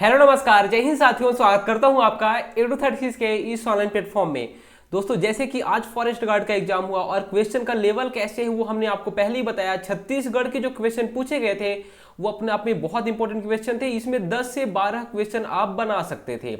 Hello नमस्कार, जय हिंद साथियों। स्वागत करता हूं आपका एडू36 के इस ऑनलाइन प्लेटफॉर्म में। दोस्तों, जैसे कि आज फॉरेस्ट गार्ड का एग्जाम हुआ और क्वेश्चन का लेवल कैसे है वो हमने आपको पहले ही बताया। छत्तीसगढ़ के जो क्वेश्चन पूछे गए थे वो अपने आप में बहुत इंपॉर्टेंट क्वेश्चन थे। इसमें 10 से 12 क्वेश्चन आप बना सकते थे,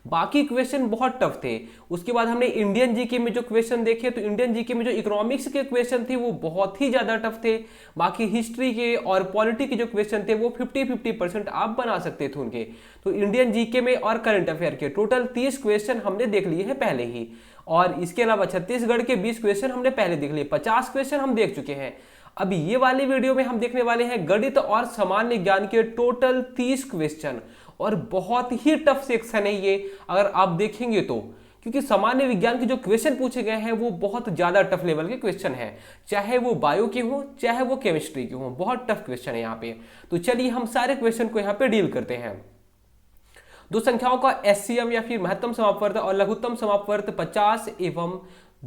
बाकी क्वेश्चन बहुत टफ थे। उसके बाद हमने इंडियन जीके में जो क्वेश्चन देखे तो इंडियन जीके में जो इकोनॉमिक्स के क्वेश्चन थे वो बहुत ही ज्यादा टफ थे। बाकी हिस्ट्री के और पॉलिटी के जो क्वेश्चन थे वो 50-50% आप बना सकते थे उनके। तो इंडियन जीके में और करंट अफेयर के टोटल 30 क्वेश्चन हमने देख लिए हैं पहले ही, और इसके अलावा छत्तीसगढ़ के 20 क्वेश्चन हमने पहले देख लिए। 50 क्वेश्चन हम देख चुके हैं। अभी ये वाली वीडियो में हम देखने वाले हैं गणित और सामान्य ज्ञान के टोटल 30 क्वेश्चन, और बहुत ही टफ सेक्शन है ये अगर आप देखेंगे तो, क्योंकि सामान्य विज्ञान के जो क्वेश्चन पूछे गए हैं वो बहुत ज्यादा टफ लेवल के क्वेश्चन है, चाहे वो बायो के हो चाहे वो केमिस्ट्री के हो, बहुत टफ क्वेश्चन है यहाँ पे। तो चलिए हम सारे क्वेश्चन को यहाँ पे डील करते हैं। दो संख्याओं का एचसीएम या फिर महत्तम समापवर्त और लघुत्तम समापवर्त 50 एवं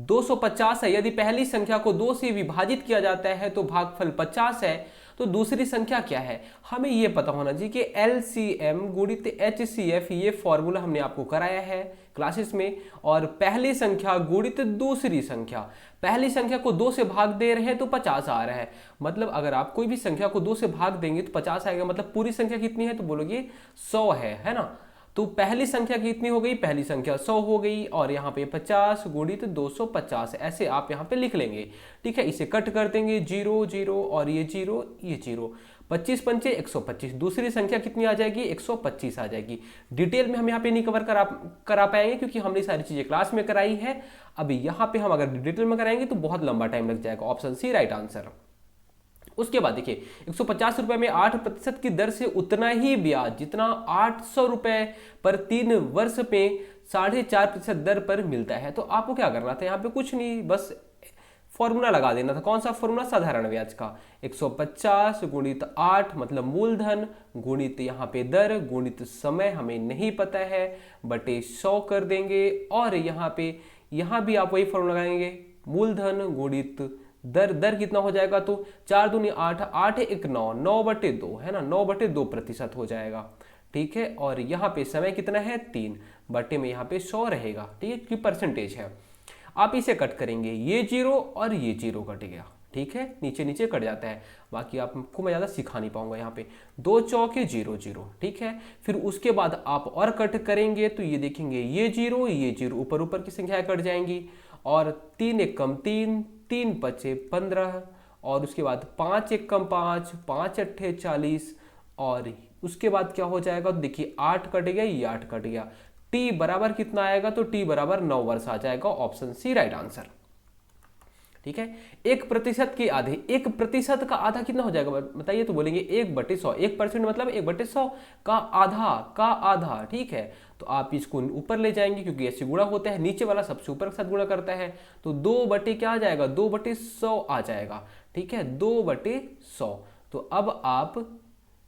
250 है। यदि पहली संख्या को 2 से विभाजित किया जाता है तो भागफल 50 है, तो दूसरी संख्या क्या है? हमें यह पता होना चाहिए कि एलसीएम गुणित एचसीएफ, ये फॉर्मूला हमने आपको कराया है क्लासेस में। और पहली संख्या गुणित दूसरी संख्या, पहली संख्या को 2 से भाग दे रहे हैं तो 50 आ रहा है। मतलब अगर आप कोई भी संख्या को 2 से भाग देंगे तो 50 आएगा। मतलब पूरी संख्या कितनी है तो बोलोगे 100 है ना। तो पहली संख्या कितनी हो गई? पहली संख्या 100 हो गई, और यहाँ पे 50 गुणित 250 ऐसे आप यहाँ पे लिख लेंगे। ठीक है, इसे कट कर देंगे, 0 0 और ये 0 ये 0, 25 पंचे 125। दूसरी संख्या कितनी आ जाएगी? 125 आ जाएगी। डिटेल में हम यहाँ पे नहीं करा पाएंगे क्योंकि हमने सारी चीजें क्लास में कराई है। अभी यहाँ पे हम अगर डिटेल में कराएंगे तो बहुत लंबा टाइम लग जाएगा। Option C right answer. उसके बाद देखिए 150 रुपए में 8% की दर से उतना ही ब्याज जितना 800 रुपए पर 3 वर्ष में 4.5% दर पर मिलता है। तो आपको क्या करना था? यहाँ पे कुछ नहीं, बस फॉर्मूला लगा देना था। कौन सा फॉर्मूला? साधारण ब्याज का। 150 गुणित 8 मतलब मूलधन, गुणित यहाँ पे दर, गुणित समय हमें नहीं पता है, बटे 100 कर देंगे। और यहाँ भी आप वही फॉर्मूला लगाएंगे, मूलधन गुणित दर। दर कितना हो जाएगा? तो 4 दूनी 8, 8 1 9, 9/2 है ना, 9/2% हो जाएगा। ठीक है, और यहाँ पे समय कितना है? 3 बटे में यहाँ पे 100 रहेगा। ठीक है, कि परसेंटेज है। आप इसे कट करेंगे, ये 0 और ये 0 कट गया। ठीक है, नीचे नीचे कट जाता है। बाकी आपको मैं ज़्यादा सिखा नहीं पाऊंगा। यहाँ पे 2 चौके 0 0। ठीक है, फिर उसके बाद आप और कट करेंगे तो ये देखेंगे, ये 0 ये 0, ऊपर ऊपर की संख्याएं कट जाएंगी। और 3 1 कम 3, 3 5 15, और उसके बाद 5 1 कम 5, 5 8 40। और उसके बाद क्या हो जाएगा? देखिए 8 कट गया, ये 8 कट गया। टी बराबर कितना आएगा? तो टी बराबर 9 वर्ष आ जाएगा। Option C right answer. ठीक है, 1% के आधे, 1% का आधा कितना हो जाएगा बताइए? तो बोलेंगे 1/100। 1% मतलब 1/100 का आधा। ठीक है, तो आप इसको ऊपर ले जाएंगे क्योंकि ऐसे गुणा होता है, नीचे वाला सबसे ऊपर के साथ गुणा करता है। तो 2 क्या आ जाएगा? 2/100 आ जाएगा। ठीक है, 2/100। तो अब आप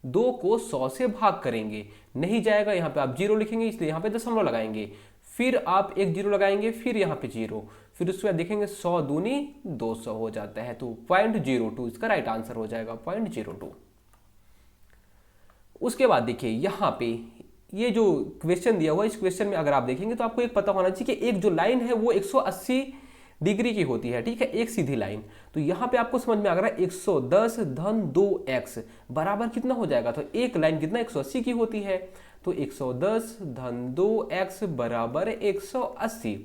2 को 100 से भाग करेंगे, नहीं जाएगा। यहाँ पे आप 0 लिखेंगे, इसलिए यहाँ पे दशमलव लगाएंगे। फिर आप एक 0 लगाएंगे, फिर यहाँ पे 0, फिर उसके बाद देखेंगे 100 दूनी 200 हो जाता है। तो 0.02 इसका राइट आंसर हो जाएगा, 0.02। उसके बाद देखिए यहाँ पे ये जो क्वेश्चन दिया हुआ है, इस क्वेश्चन में अगर आप देखेंगे तो आपको एक पता होना चाहिए कि एक जो लाइन है वो 180 डिग्री की होती है। ठीक है, एक सीधी लाइन। तो यहाँ पे आपको समझ में आ रहा है 110 धन 2x बराबर कितना हो जाएगा? तो एक लाइन कितना? 180 की होती है। तो 110 धन 2x बराबर 180।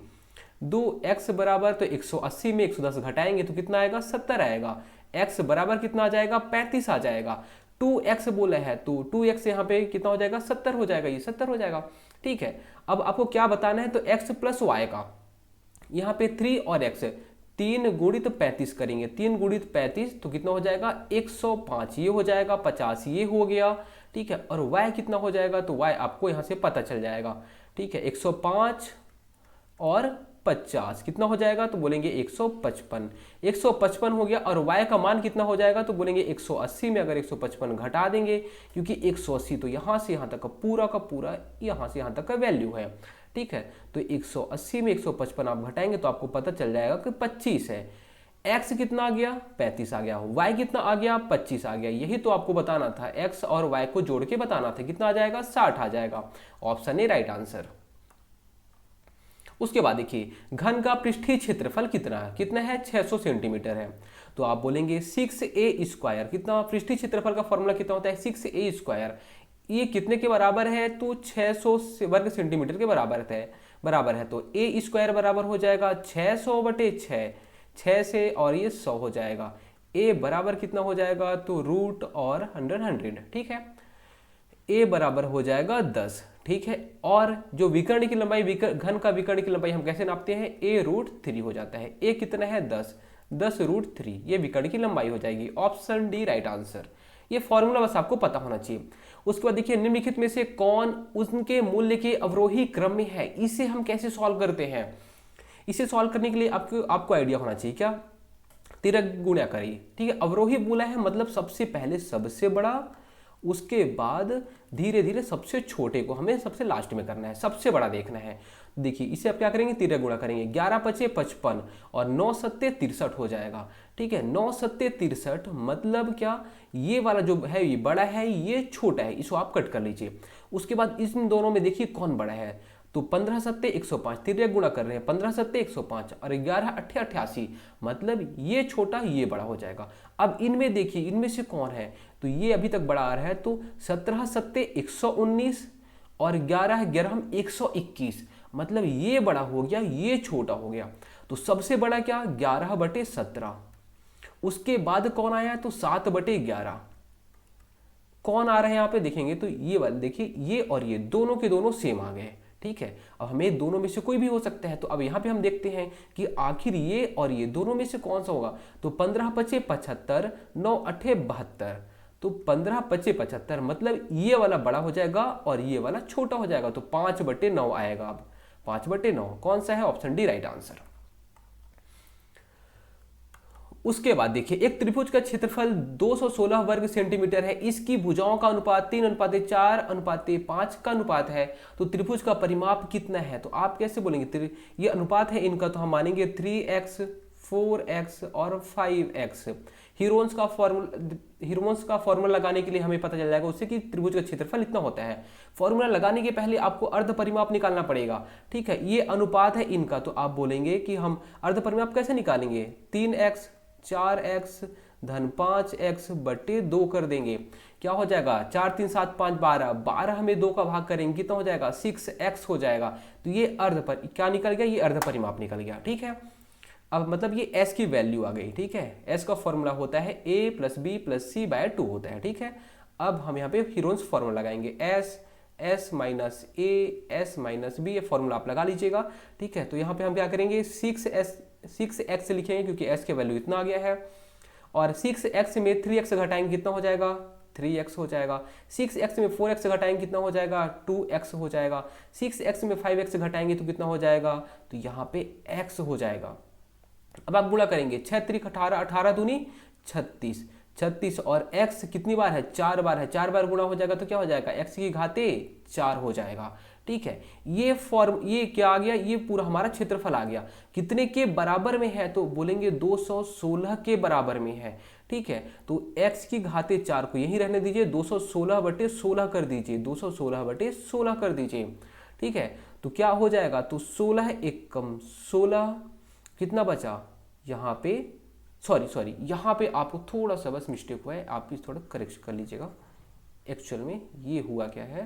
2x बराबर, तो 180 में 110 घटाएंगे तो कितना आएगा? 70 आएगा। x बराबर कितना आ जाएगा? 35 आ जाएगा। 2x बोला है तो 2x यहाँ पे कितना हो जाएगा? 70 हो जाएगा। ये 70 हो जाएगा। ठीक है, अब आपको क्या बताना है? तो x प्लस वाई का, यहाँ पे 3 और x, 3 गुणित 35 करेंगे। 3 गुणित 35 तो कितना हो जाएगा? 105 ये हो जाएगा, 50 ये हो गया। ठीक है, और y कितना हो जाएगा? तो y आपको यहाँ से पता चल जाएगा। ठीक है, 105 और 50 कितना हो जाएगा? तो बोलेंगे 155। 155 हो गया, और y का मान कितना हो जाएगा? तो बोलेंगे 180 में अगर 155 घटा देंगे, क्योंकि 180 तो यहाँ से यहाँ तक का पूरा यहाँ से यहाँ तक का वैल्यू है। ठीक है, तो 180 में 155 आप घटाएंगे तो आपको पता चल जाएगा कि 25 है। x कितना आ गया 35 आ गया, y कितना आ गया 25 आ गया। यही तो आपको बताना था, x और y को जोड़ के बताना था, कितना आ जाएगा 60 आ जाएगा। Option A right answer. उसके बाद देखिए घन का पृष्ठीय क्षेत्रफल कितना है 600 सेंटीमीटर है। तो आप बोलेंगे 6a², कितना पृष्ठीय क्षेत्रफल का फॉर्मूला कितना होता है 6a²। ये कितने के बराबर है, तो 600 वर्ग सेंटीमीटर के बराबर है। तो a² बराबर हो जाएगा 600/6, 6 से और ये 100 हो जाएगा। a बराबर कितना हो जाएगा, तो रूट और 100, ठीक है। a बराबर हो जाएगा 10, ठीक है। और जो विकर्ण की लंबाई, घन का विकर्ण की लंबाई हम कैसे नापते हैं, a√3 हो जाता है। a कितना है 10√3, ये विकर्ण की लंबाई हो जाएगी। Option D right answer. ये फॉर्मूला बस आपको पता होना चाहिए। उसके बाद देखिए निम्नलिखित में से कौन उनके मूल्य के अवरोही क्रम में है, इसे हम कैसे सॉल्व करते हैं। इसे सॉल्व करने के लिए आपको आइडिया होना चाहिए क्या, तिरक गुणा करिए, ठीक है। अवरोही बोला है मतलब सबसे पहले सबसे बड़ा, उसके बाद धीरे धीरे सबसे छोटे को हमें सबसे लास्ट में करना है, सबसे बड़ा देखना है। देखिए इसे आप क्या करेंगे, तिरक गुणा करेंगे, 11×5 = 55 और 9×7 = 63 हो जाएगा, ठीक है। 9×7 = 63 मतलब क्या, ये वाला जो है ये बड़ा है, ये छोटा है, इसको आप कट कर लीजिए। उसके बाद इन दोनों में देखिए कौन बड़ा है, तो 15×7 = 105, तिरक गुणा कर रहे हैं, 15×7 = 105 और 11×8 = 88, मतलब ये छोटा ये बड़ा हो जाएगा। अब इनमें देखिए इनमें से कौन है, तो ये अभी तक बड़ा आ रहा है, तो 17×7 = 119 और 11×11 = 121, मतलब ये बड़ा हो गया ये छोटा हो गया। तो सबसे बड़ा क्या 11/17। उसके बाद कौन आया, तो 7/11। कौन आ रहा है यहाँ पे देखेंगे तो ये वाले देखिए, ये और ये दोनों के दोनों सेम आ गए, ठीक है। अब हमें दोनों में से कोई भी हो सकता है, तो अब यहाँ पे हम देखते हैं कि आखिर ये और ये दोनों में से कौन सा होगा। तो 15×5 = 75, 9×8 = 72, तो 15×5 = 75 मतलब ये वाला बड़ा हो जाएगा और ये वाला छोटा हो जाएगा, तो 5/9 आएगा। अब 5/9 कौन सा है, ऑप्शन डी राइट आंसर। उसके बाद देखिए एक त्रिभुज का क्षेत्रफल 216 वर्ग सेंटीमीटर है, इसकी भुजाओं का अनुपात 3:4:5 का अनुपात है, तो त्रिभुज का परिमाप कितना है। तो आप कैसे बोलेंगे, ये अनुपात है इनका, तो हम मानेंगे 3x 4x और 5x। हीरोन्स का फॉर्मूला लगाने के लिए हमें पता चल जाएगा उससे कि त्रिभुज का क्षेत्रफल इतना होता है। फॉर्मूला लगाने के पहले आपको अर्ध परिमाप निकालना पड़ेगा, ठीक है। ये अनुपात है इनका, तो आप बोलेंगे कि हम अर्ध परिमाप कैसे निकालेंगे, 3x 4x धन 5x/2 कर देंगे। क्या हो जाएगा, 4 3 7 5 12 हमें 2 का भाग करेंगे, कितना हो जाएगा 6x हो जाएगा। तो ये क्या निकल गया, ये अर्ध परिमाप निकल गया, ठीक है। अब मतलब ये s की वैल्यू आ गई, ठीक है। s का फॉर्मूला होता है a + b + c/2 होता है, ठीक है। अब हम यहाँ पे हीरोन्स फॉर्मूला लगाएंगे, s - a s - b, ये फॉर्मूला आप लगा लीजिएगा, ठीक है। तो यहाँ पे हम क्या करेंगे, 6x लिखेंगे क्योंकि s की वैल्यू इतना आ गया है, और 6x में 3x घटाएंगे कितना हो जाएगा, 3x हो जाएगा। 6x में 4x घटाएंगे कितना हो जाएगा, 2x हो जाएगा। 6x में 5x घटाएंगे तो कितना हो जाएगा, तो यहाँ पे x हो जाएगा। अब आप गुणा करेंगे, 6 × 3 = 18, 18 दूनी 36, 36 और x कितनी बार है, 4 बार है, 4 बार गुणा हो जाएगा तो क्या हो जाएगा, x की घाते 4 हो जाएगा, ठीक है। ये क्या आ गया, ये पूरा हमारा क्षेत्रफल आ गया। कितने के बराबर में है, तो बोलेंगे 216 के बराबर में है, ठीक है। तो x की घाते 4 को यहीं रहने दीजिए, 216/16 कर दीजिए, 216/16 कर दीजिए, ठीक है। तो क्या हो जाएगा, तो 16 1 कम 16, कितना बचा यहाँ पे, सॉरी यहाँ पे आपको थोड़ा सा बस मिस्टेक हुआ है, आप इस थोड़ा करेक्ट कर लीजिएगा। एक्चुअल में ये हुआ क्या है,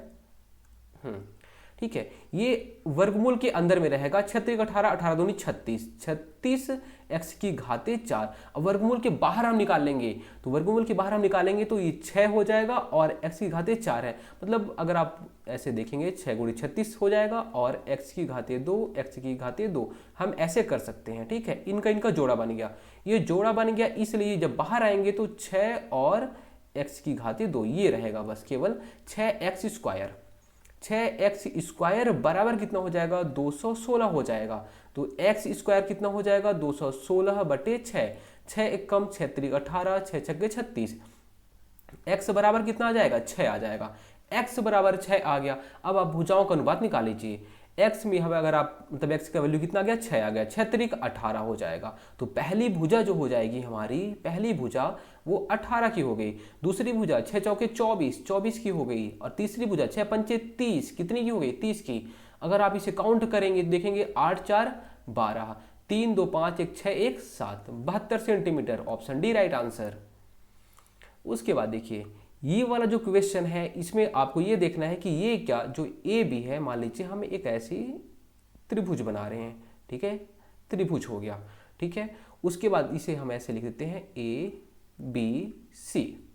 ठीक है, ये वर्गमूल के अंदर में रहेगा। 6 × 18, 18 दूनी 36, 36 x की घाते 4। अब वर्गमूल के बाहर हम निकाल लेंगे, तो वर्गमूल के बाहर हम निकालेंगे तो ये 6 हो जाएगा और x की घाते 4 है, मतलब अगर आप ऐसे देखेंगे 6 × 36 हो जाएगा और x की घाते 2, x की घाते 2, हम ऐसे कर सकते हैं, ठीक है। इनका जोड़ा बन गया, ये जोड़ा बन गया, इसलिए जब बाहर आएंगे तो 6 और x की घाते 2 ये रहेगा, बस केवल 6x²। 6x² बराबर कितना हो जाएगा, 216 हो जाएगा। तो x² कितना हो जाएगा, 216/6, 6 1 कम 6 3 18, 6 6 36, x बराबर कितना आ जाएगा, 6 आ जाएगा। x बराबर 6 आ गया। अब आप भुजाओं का अनुपात निकाल लीजिए, एक्स में हमें अगर आप मतलब एक्स का वैल्यू कितना आ गया 6 आ गया, 6 त्रिक 18 हो जाएगा। तो पहली भुजा जो हो जाएगी हमारी, पहली भुजा वो 18 की हो गई, दूसरी भुजा 6 चौके 24, 24 की हो गई, और तीसरी भुजा 6 पंचे 30, कितनी की हो गई 30 की। अगर आप इसे काउंट करेंगे देखेंगे 8 4 12, 3 2 5 1 6 1 7, 72 centimetre, option D right answer. उसके बाद देखिए ये वाला जो क्वेश्चन है इसमें आपको ये देखना है कि ये क्या जो ए बी है, मान लीजिए हम एक ऐसी त्रिभुज बना रहे हैं, ठीक है, त्रिभुज हो गया, ठीक है। उसके बाद इसे हम ऐसे लिख देते हैं ए बी सी।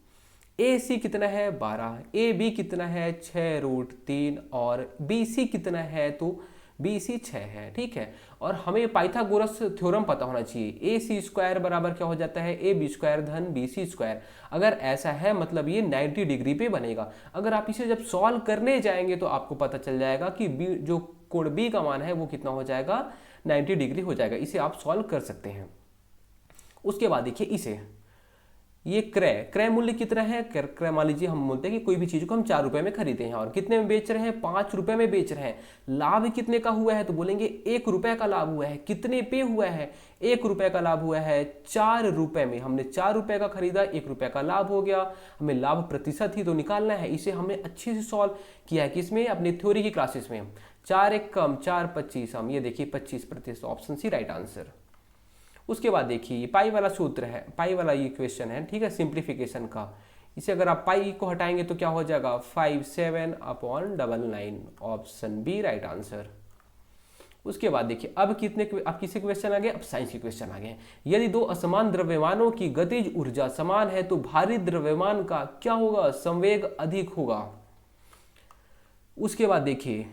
ए सी कितना है 12, ए बी कितना है 6√3, और बी सी कितना है तो बी सी 6 है, ठीक है। और हमें पाइथागोरस थ्योरम पता होना चाहिए, ए सी स्क्वायर बराबर क्या हो जाता है ए बी स्क्वायर धन बी सी स्क्वायर। अगर ऐसा है मतलब ये 90 डिग्री पे बनेगा। अगर आप इसे जब सॉल्व करने जाएंगे तो आपको पता चल जाएगा कि बी जो कोण बी का मान है वो कितना हो जाएगा 90 डिग्री हो जाएगा। इसे आप सॉल्व कर सकते हैं। उसके बाद देखिए इसे ये क्रय, क्रय मूल्य कितना है, क्रय मान लीजिए हम बोलते हैं कि कोई भी चीज को हम 4 रुपए में खरीदे हैं और कितने में बेच रहे हैं 5 रुपए में बेच रहे हैं। लाभ कितने का हुआ है तो बोलेंगे 1 रुपए का लाभ हुआ है। कितने पे हुआ है 1 रुपए का लाभ हुआ है 4 रुपए में। हमने 4 रुपए का खरीदा, 1 रुपए का लाभ हो गया। हमें लाभ प्रतिशत ही तो निकालना है। इसे हमने अच्छे से सॉल्व किया है किसमें, अपनी थ्योरी की क्लासेस में। 4 1 कम 4 25, हम ये देखिए 25%, ऑप्शन सी राइट आंसर। उसके बाद देखिए पाई वाला सूत्र है, पाई वाला ये क्वेश्चन है, ठीक है, सिंप्लीफिकेशन का। इसे अगर आप पाई को हटाएंगे तो क्या हो जाएगा 57/99, ऑप्शन बी राइट आंसर। उसके बाद देखिए अब किसके क्वेश्चन आ गए, अब साइंस के क्वेश्चन आ गए। यदि दो असमान द्रव्यमानों की गतिज ऊर्जा समान है तो भारी द्रव्यमान का क्या होगा, संवेग अधिक होगा। उसके बाद देखिए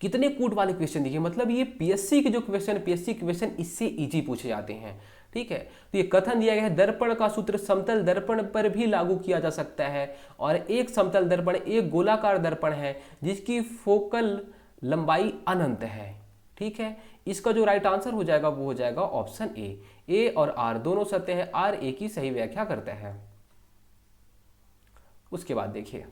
कितने कूट वाले क्वेश्चन देखिए, मतलब ये पीएससी के जो क्वेश्चन, पीएससी क्वेश्चन इससे इजी पूछे जाते हैं, ठीक है। तो ये कथन दिया गया है दर्पण का सूत्र समतल दर्पण पर भी लागू किया जा सकता है, और एक समतल दर्पण एक गोलाकार दर्पण है जिसकी फोकल लंबाई अनंत है, ठीक है। इसका जो राइट आंसर हो जाएगा वो हो जाएगा ऑप्शन ए और आर दोनों सत्य है, आर ए की सही व्याख्या करता है। उसके बाद देखिए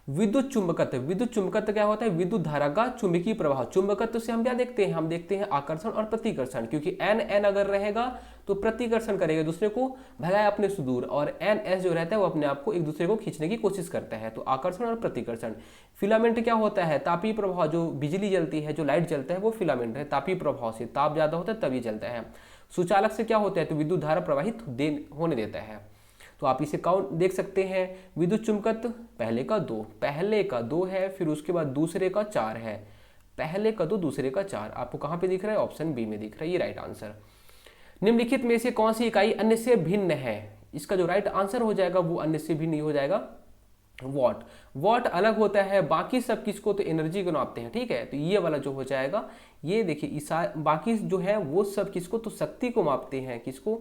विद्युत चुंबकत्व, विद्युत चुंबकत्व क्या होता है, विद्युत धारा का चुंबकीय प्रभाव। चुंबकत्व से हम क्या देखते हैं, हम देखते हैं आकर्षण और प्रतिकर्षण, क्योंकि एन एन अगर रहेगा तो प्रतिकर्षण करेगा, दूसरे को भगाए अपने से दूर, और एन एस जो रहता है वो अपने आप को एक दूसरे को खींचने की कोशिश करता है। तो आकर्षण और प्रतिकर्षण। फिलामेंट क्या होता है, तापीय प्रभाव, जो बिजली जलती है, जो लाइट जलता है वो फिलामेंट है, तापीय प्रभाव से, ताप ज्यादा होता है तभी जलता है। सुचालक से क्या होता है, तो विद्युत धारा प्रवाहित होने देता है। तो आप इसे काउंट देख सकते हैं, विद्युत चुंबकत्व पहले का 2 है, फिर उसके बाद दूसरे का 4 है, पहले का 2 दूसरे का 4, आपको कहां पे दिख रहा है, ऑप्शन बी में दिख रहा है, ये राइट आंसर। निम्नलिखित में से कौन सी इकाई अन्य से भिन्न है, इसका जो राइट आंसर हो जाएगा वो अन्य से भिन्न हो जाएगा वॉट। वॉट अलग होता है, बाकी सब किसको तो एनर्जी को नापते हैं, ठीक है। तो ये वाला जो हो जाएगा, ये देखिए बाकी जो है वो सब किसको तो शक्ति को मापते हैं, किसको,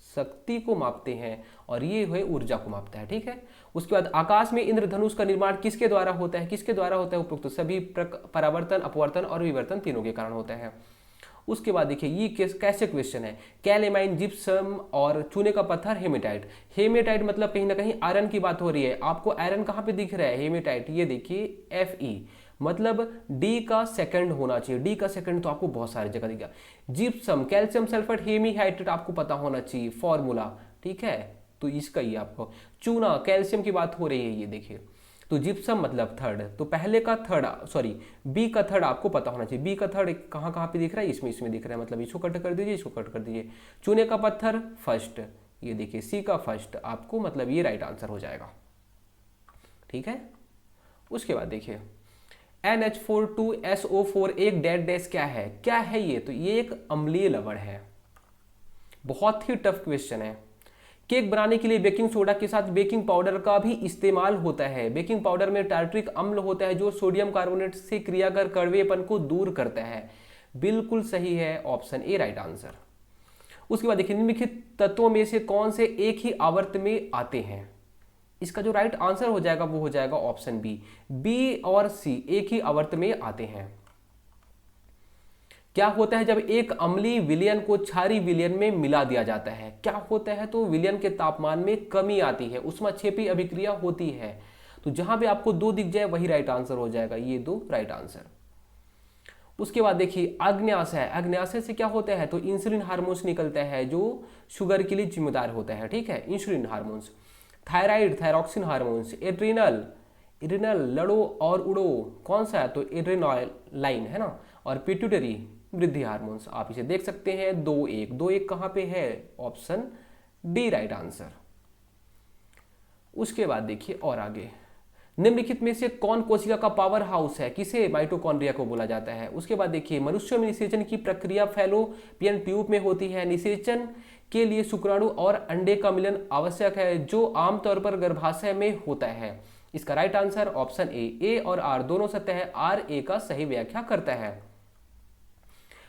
शक्ति को मापते हैं, और ये है ऊर्जा को मापता है, ठीक है। उसके बाद आकाश में इंद्रधनुष का निर्माण किसके द्वारा होता है, किसके द्वारा होता है, उपरोक्त सभी परावर्तन अपवर्तन और विवर्तन तीनों के कारण होता है। उसके बाद देखिए ये कैसे क्वेश्चन है, कैलेमाइन, जिप्सम और चूने का पत्थर हेमेटाइट। हेमेटाइट मतलब कहीं ना कहीं आयरन की बात हो रही है। आपको आयरन कहाँ पे दिख रहा है, हेमेटाइट, ये देखिए Fe, मतलब डी का सेकंड होना चाहिए, डी का सेकंड तो आपको बहुत सारी जगह दिखा। जिप्सम, कैल्शियम सल्फेट हेमीहाइड्रेट आपको पता होना चाहिए फॉर्मूला, ठीक है, तो इसका ही आपको। चूना, कैल्शियम की बात हो रही है, ये देखिए। तो जिप्सम मतलब थर्ड, तो पहले का थर्ड, सॉरी बी का थर्ड आपको पता होना चाहिए। बी का थर्ड कहाँ कहाँ पे दिख रहा है, इसमें दिख रहा है, मतलब इसको कट कर दीजिए, इसको कट कर दीजिए। चूने का पत्थर फर्स्ट, ये देखिए सी का फर्स्ट आपको, मतलब ये राइट आंसर हो जाएगा, ठीक है। उसके बाद देखिए NH42SO4 एक डेड डैश क्या है ये, तो ये एक अम्लीय लवण है। बहुत ही टफ क्वेश्चन है। केक बनाने के लिए बेकिंग सोडा के साथ बेकिंग पाउडर का भी इस्तेमाल होता है। बेकिंग पाउडर में टार्ट्रिक अम्ल होता है जो सोडियम कार्बोनेट से क्रिया कर कड़वेपन को दूर करता है। बिल्कुल सही है, ऑप्शन ए राइट आंसर। उसके बाद देखिए निम्नलिखित तत्वों में से कौन से एक ही आवर्त में आते हैं, इसका जो राइट आंसर हो जाएगा वो हो जाएगा ऑप्शन बी और सी एक ही आवर्त में आते हैं। क्या होता है जब एक अम्लीय विलयन को क्षारीय विलयन में मिला दिया जाता है, क्या होता है तो विलयन के तापमान में कमी आती है, ऊष्माक्षेपी अभिक्रिया होती है। तो जहां भी आपको 2 दिख जाए वही राइट आंसर हो जाएगा, ये 2 राइट आंसर। उसके बाद देखिए अग्न्याशय, अग्न्याशय से क्या होता है, तो इंसुलिन हार्मोन्स निकलता है जो शुगर के लिए जिम्मेदार होता है, ठीक है, insulin hormones. Thyroid, thyroxine hormones. Adrenal, इड्रिनल लड़ो और उड़ो, कौन सा है, तो एड्रेनालाइन है ना। और पिट्यूटरी, वृद्धि हार्मोन्स। आप इसे देख सकते हैं 2-1, 2-1 कहाँ पे है, ऑप्शन डी राइट आंसर। उसके बाद देखिए और आगे, निम्नलिखित में से कौन कोशिका का पावर हाउस है, किसे माइटोकॉन्ड्रिया को बोला जाता है। उसके बाद देखिए मनुष्यों में निषेचन की प्रक्रिया फैलोपियन ट्यूब में होती है। निषेचन के लिए शुक्राणु और अंडे का मिलन आवश्यक है जो आमतौर पर गर्भाशय में होता है। इसका राइट आंसर ऑप्शन ए और आर दोनों सत्य है, आर ए का सही व्याख्या करता है।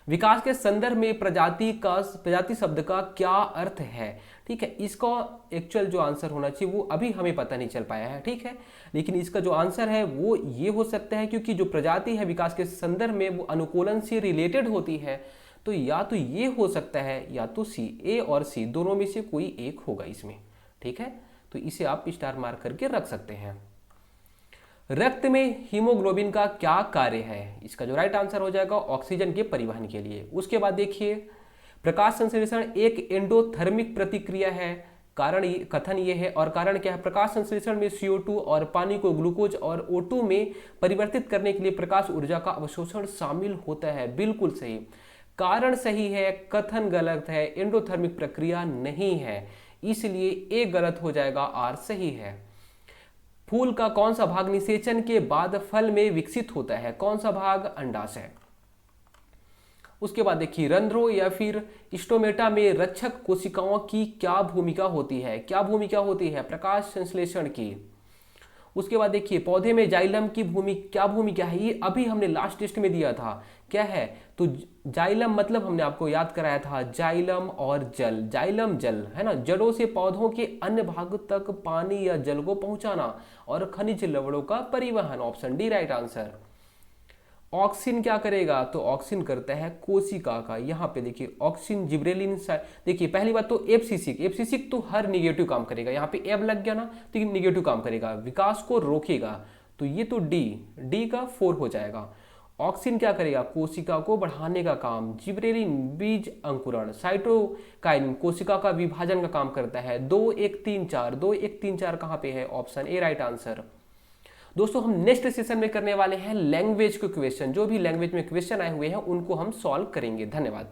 विकास के संदर्भ में प्रजाति शब्द का क्या अर्थ है, ठीक है, इसका एक्चुअल जो आंसर होना चाहिए वो अभी हमें पता नहीं चल पाया है, ठीक है, लेकिन इसका जो आंसर है वो ये हो सकता है, क्योंकि जो प्रजाति है विकास के संदर्भ में वो अनुकूलन से रिलेटेड होती है, तो या तो ये हो सकता है या तो सी, ए और सी दोनों में से कोई एक होगा इसमें, ठीक है, तो इसे आप स्टार मार्क करके रख सकते हैं। रक्त में हीमोग्लोबिन का क्या कार्य है, इसका जो राइट आंसर हो जाएगा ऑक्सीजन के परिवहन के लिए। उसके बाद देखिए प्रकाश संश्लेषण एक एंडोथर्मिक प्रतिक्रिया है, कारण कथन ये है, और कारण क्या है, प्रकाश संश्लेषण में CO2 और पानी को ग्लूकोज और O2 में परिवर्तित करने के लिए प्रकाश ऊर्जा का अवशोषण शामिल होता है। बिल्कुल सही, कारण सही है, कथन गलत है, एंडोथर्मिक प्रक्रिया नहीं है, इसलिए ए गलत हो जाएगा, आर सही है। फूल का कौन सा भाग निषेचन के बाद फल में विकसित होता है, कौन सा भाग, अंडाशय। उसके बाद देखिए रंध्रों या फिर स्टोमेटा में रक्षक कोशिकाओं की क्या भूमिका होती है, क्या भूमिका होती है, प्रकाश संश्लेषण की। उसके बाद देखिए पौधे में जाइलम की क्या भूमिका है, ये अभी हमने लास्ट टेस्ट में दिया था, क्या है, तो जाइलम मतलब हमने आपको याद कराया था जाइलम और जल, जाइलम जल है ना, जड़ों से पौधों के अन्य भाग तक पानी या जल को पहुंचाना और खनिज लवणों का परिवहन, option D right answer. Auxin क्या करेगा, तो ऑक्सिन करता है कोशिका का, यहाँ पे देखिए ऑक्सिन जिब्रेलिन, देखिए पहली बात तो एब्सिसिक, एब्सिसिक तो हर निगेटिव काम करेगा, यहाँ पे एब लग गया ना तो निगेटिव काम करेगा, विकास को रोकेगा, तो ये तो डी का 4 हो जाएगा। ऑक्सिन क्या करेगा, कोशिका को बढ़ाने का काम, जिब्रेलिन बीज अंकुरण, साइटोकाइनिन कोशिका का विभाजन का काम करता है। 2-1-3-4, 2-1-3-4 कहाँ पे है, ऑप्शन ए राइट आंसर। दोस्तों हम नेक्स्ट सेशन में करने वाले हैं लैंग्वेज के क्वेश्चन, जो भी लैंग्वेज में क्वेश्चन आए हुए हैं उनको हम सॉल्व करेंगे। धन्यवाद।